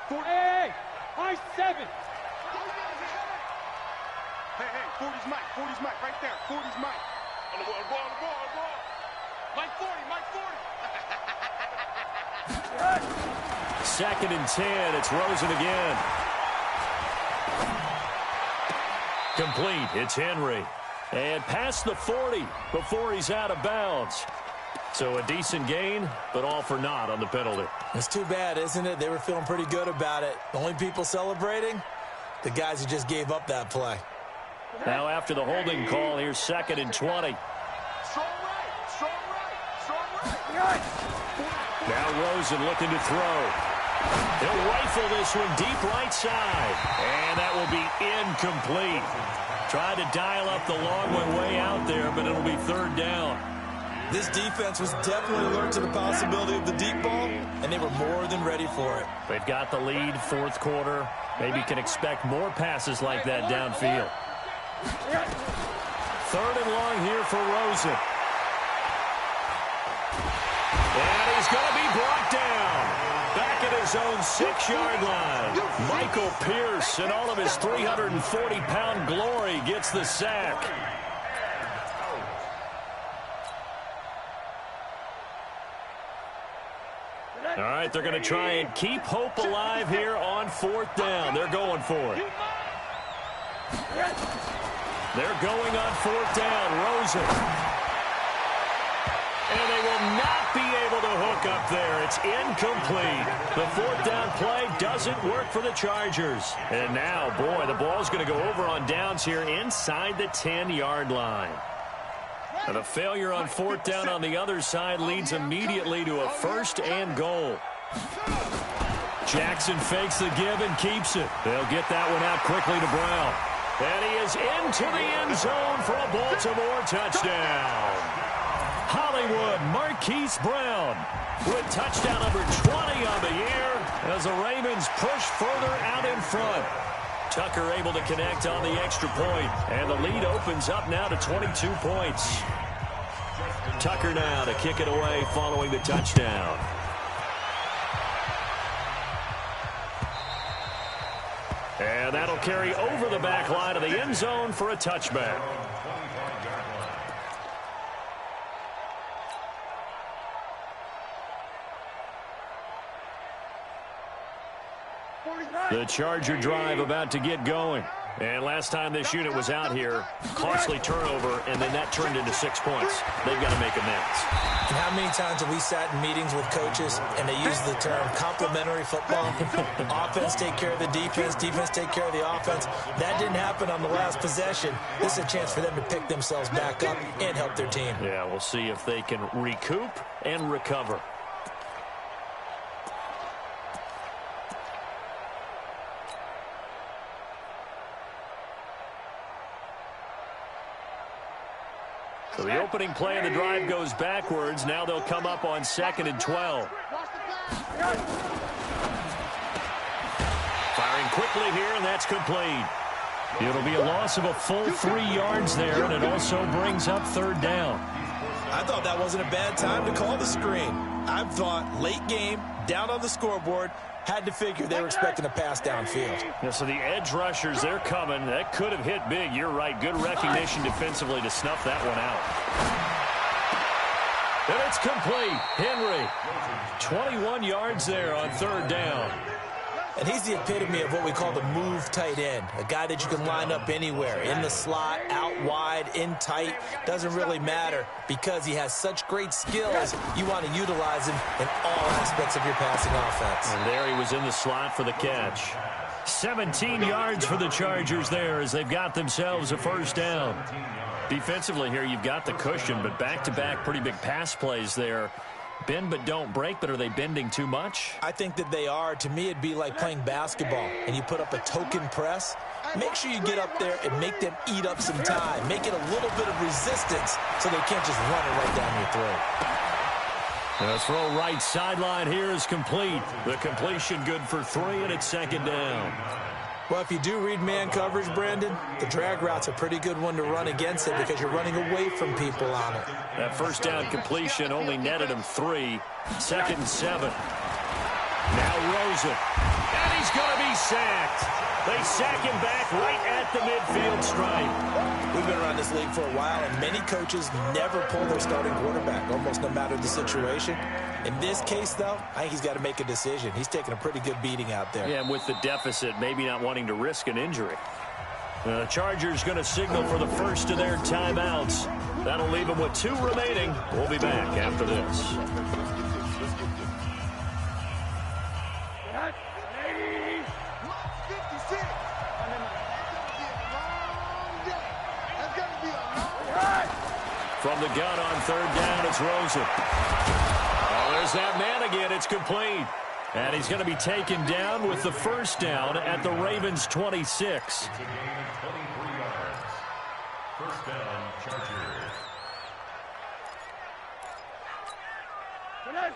Hey, high 7. Hey, 40's Mike, right there. 40's Mike. On the ball. Mike 40. 2nd and 10. It's Rosen again. Complete. It's Henry. And past the 40 before he's out of bounds. So a decent gain, but all for naught on the penalty. It's too bad, isn't it? They were feeling pretty good about it. The only people celebrating, the guys who just gave up that play. Now after the holding call, here's 2nd and 20. Strong right. Now Rosen looking to throw. He'll rifle this one deep right side. And that will be incomplete. Tried to dial up the long one way out there, but it'll be 3rd down. This defense was definitely alert to the possibility of the deep ball, and they were more than ready for it. They've got the lead, 4th quarter. Maybe can expect more passes like that downfield. 3rd and long here for Rosen. And he's going to be brought down. Back at his own 6-yard line. Michael Pierce, in all of his 340-pound glory, gets the sack. All right, they're going to try and keep hope alive here on 4th down. They're going for it. They're going on 4th down. Rosen. And they will not be able to hook up there. It's incomplete. The 4th down play doesn't work for the Chargers. And now, boy, the ball's going to go over on downs here inside the 10-yard line. And a failure on 4th down on the other side leads immediately to a 1st and goal. Jackson fakes the give and keeps it. They'll get that one out quickly to Brown. And he is into the end zone for a Baltimore touchdown. Hollywood Marquise Brown with touchdown number 20 on the year as the Ravens push further out in front. Tucker able to connect on the extra point, and the lead opens up now to 22 points. Tucker now to kick it away following the touchdown. And that'll carry over the back line of the end zone for a touchback. The Charger drive about to get going. And last time this unit was out here, costly turnover, and then that turned into 6 points. They've got to make amends. And how many times have we sat in meetings with coaches and they use the term complementary football? Offense take care of the defense, defense take care of the offense. That didn't happen on the last possession. This is a chance for them to pick themselves back up and help their team. Yeah, we'll see if they can recoup and recover. So the opening play of the drive goes backwards. Now they'll come up on 2nd and 12. Firing quickly here, and that's complete. It'll be a loss of a full 3 yards there, and it also brings up 3rd down. I thought that wasn't a bad time to call the screen. I thought late game, down on the scoreboard, had to figure they were expecting a pass downfield. Yeah, so the edge rushers, they're coming. That could have hit big. You're right. Good recognition defensively to snuff that one out. And it's complete. Henry, 21 yards there on 3rd down. And he's the epitome of what we call the move tight end. A guy that you can line up anywhere. In the slot, out wide, in tight. Doesn't really matter because he has such great skills. You want to utilize him in all aspects of your passing offense. And there he was in the slot for the catch. 17 yards for the Chargers there as they've got themselves a 1st down. Defensively here, you've got the cushion, but back-to-back pretty big pass plays there. Bend but don't break, but are they bending too much? I think that they are. To me, it'd be like playing basketball, and you put up a token press. Make sure you get up there and make them eat up some time. Make it a little bit of resistance so they can't just run it right down your throat. The throw right sideline here is complete. The completion good for 3, and it's 2nd down. Well, if you do read man coverage, Brandon, the drag route's a pretty good one to run against it because you're running away from people on it. That first down completion only netted him 3. 2nd and 7. Now Rosen. And he's going to be sacked. They sack him back right at the midfield stripe. We've been around this league for a while, and many coaches never pull their starting quarterback, almost no matter the situation. In this case, though, I think he's got to make a decision. He's taking a pretty good beating out there. Yeah, and with the deficit, maybe not wanting to risk an injury. The Chargers going to signal for the first of their timeouts. That'll leave them with 2 remaining. We'll be back after this. From the gun on 3rd down, it's Rosen. Oh, there's that man again. It's complete. And he's going to be taken down with the first down at the Ravens' 26. It's a gain of 23 yards. First down, Chargers.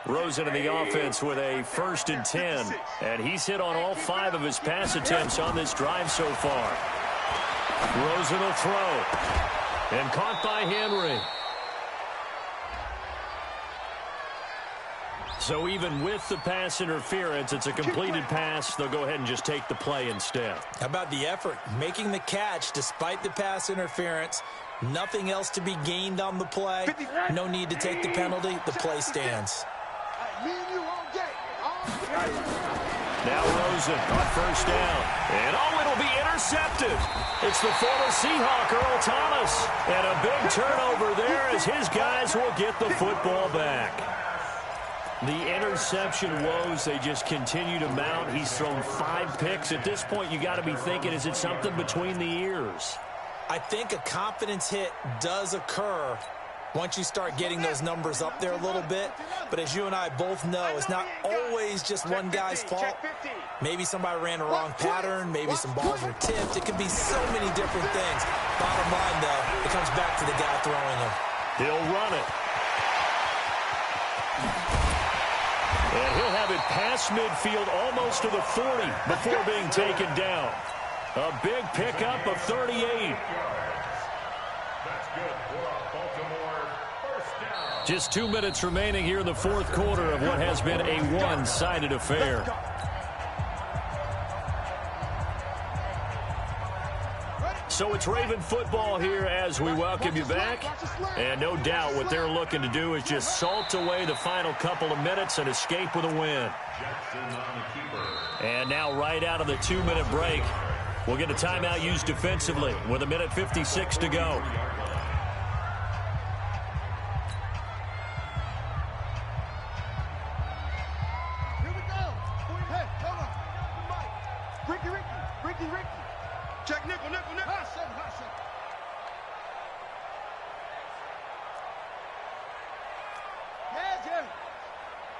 Rosen in the offense with a 1st and 10. And he's hit on all 5 of his pass attempts on this drive so far. Rosen will throw. And caught by Henry. So even with the pass interference, it's a completed pass. They'll go ahead and just take the play instead. How about the effort? Making the catch despite the pass interference. Nothing else to be gained on the play. No need to take the penalty. The play stands. Now Rosen on 1st down. And it'll be intercepted. It's the former Seahawk, Earl Thomas. And a big turnover there as his guys will get the football back. The interception woes, they just continue to mount. He's thrown 5 picks. At this point, you got to be thinking, is it something between the ears? I think a confidence hit does occur once you start getting those numbers up there a little bit. But as you and I both know, it's not always just one guy's fault. Maybe somebody ran a wrong pattern. Maybe some balls were tipped. It could be so many different things. Bottom line, though, it comes back to the guy throwing them. He'll run it. And he'll have it past midfield almost to the 40 before being taken down. A big pickup of 38. That's good for a Baltimore first down. Just 2 minutes remaining here in the 4th quarter of what has been a one-sided affair. So it's Raven football here as we welcome you back. And no doubt what they're looking to do is just salt away the final couple of minutes and escape with a win. And now right out of the 2-minute break, we'll get a timeout used defensively with 1:56 to go. Here we go. Hey, hold on. Ricky. Check nickel. Hot seven. Yeah.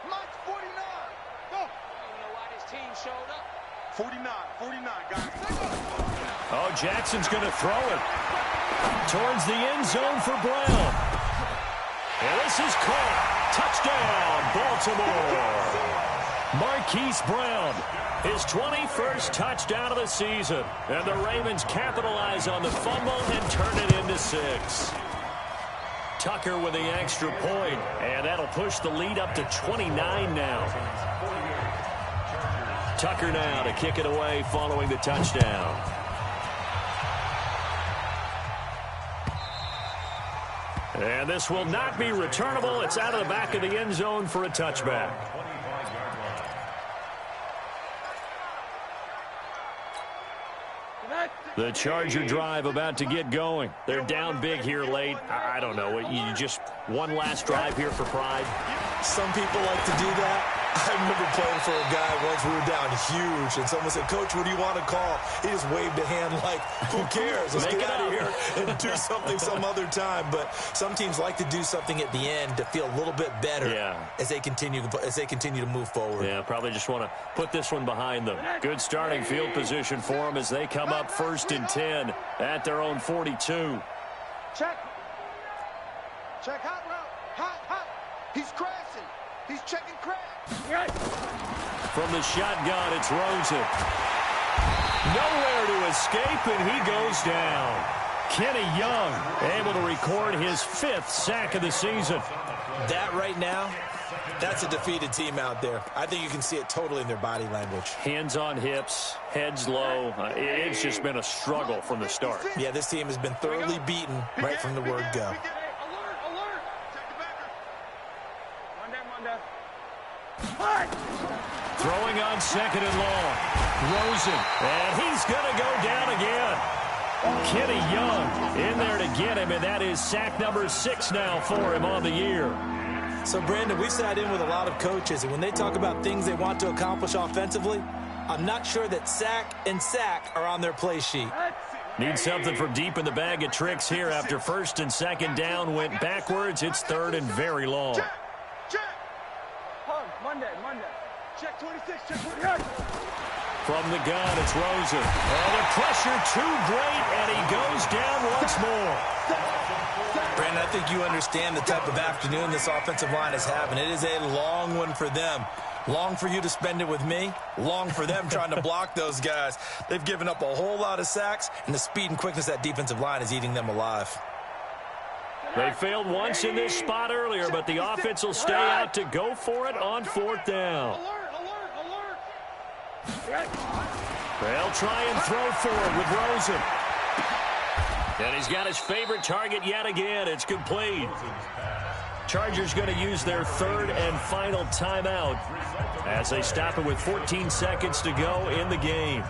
Mike's 49. Go. I don't know why this team showed up. 49, guys. Oh, Jackson's going to throw it towards the end zone for Brown. And this is caught. Touchdown, Baltimore. Marquise Brown, his 21st touchdown of the season. And the Ravens capitalize on the fumble and turn it into 6. Tucker with the extra point, and that'll push the lead up to 29 now. Tucker now to kick it away following the touchdown. And this will not be returnable. It's out of the back of the end zone for a touchback. The Charger drive about to get going. They're down big here late. I don't know. You just one last drive here for pride. Some people like to do that. I remember playing for a guy once. We were down huge, and someone said, "Coach, what do you want to call?" He just waved a hand like, "Who cares? Let's get out of here and do something some other time." But some teams like to do something at the end to feel a little bit better as they continue to move forward. Yeah, probably just want to put this one behind them. Good starting field position for them as they come up 1st and 10 at their own 42. Check hot route. Hot. He's crashing. He's checking crash. From the shotgun, it's Rosen. Nowhere to escape, and he goes down. Kenny Young able to record his 5th sack of the season. That right now, that's a defeated team out there. I think you can see it totally in their body language. Hands on hips, heads low. It's just been a struggle from the start. Yeah, this team has been thoroughly beaten right from the word go. Alert, alert. Check the backer. Throwing on 2nd and long. Rosen, and he's going to go down again. Kenny Young in there to get him, and that is sack number 6 now for him on the year. So, Brandon, we've sat in with a lot of coaches, and when they talk about things they want to accomplish offensively, I'm not sure that sack and sack are on their play sheet. Need something from deep in the bag of tricks here after 1st and 2nd down went backwards. It's 3rd and very long. Check. Monday. Check 26, check 26. From the gun, it's Rosen. And the pressure too great, and he goes down once more. Brandon, I think you understand the type of afternoon this offensive line is having. It is a long one for them. Long for you to spend it with me. Long for them trying to block those guys. They've given up a whole lot of sacks, and the speed and quickness of that defensive line is eating them alive. They failed once in this spot earlier, but the offense will stay out to go for it on 4th down. Alert. They'll try and throw forward with Rosen. And he's got his favorite target yet again. It's complete. Chargers going to use their 3rd and final timeout as they stop it with 14 seconds to go in the game.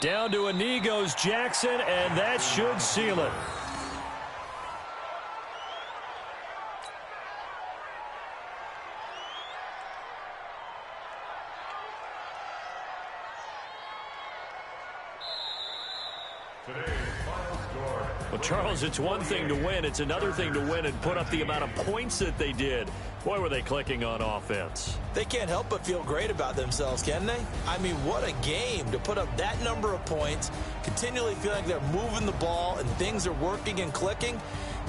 Down to a knee goes Jackson, and that should seal it. Well, Charles, it's one thing to win. It's another thing to win and put up the amount of points that they did. Boy, were they clicking on offense. They can't help but feel great about themselves, can they? I mean, what a game to put up that number of points, continually feel like they're moving the ball and things are working and clicking.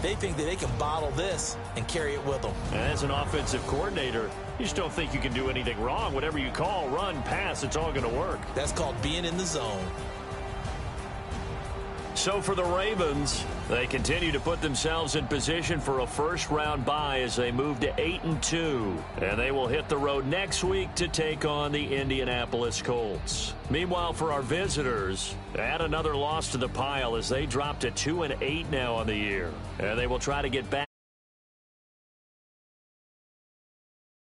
They think that they can bottle this and carry it with them. And as an offensive coordinator, you just don't think you can do anything wrong. Whatever you call, run, pass, it's all going to work. That's called being in the zone. So for the Ravens, they continue to put themselves in position for a first-round bye as they move to 8-2. And they will hit the road next week to take on the Indianapolis Colts. Meanwhile, for our visitors, add another loss to the pile as they drop to 2-8 now on the year. And they will try to get back.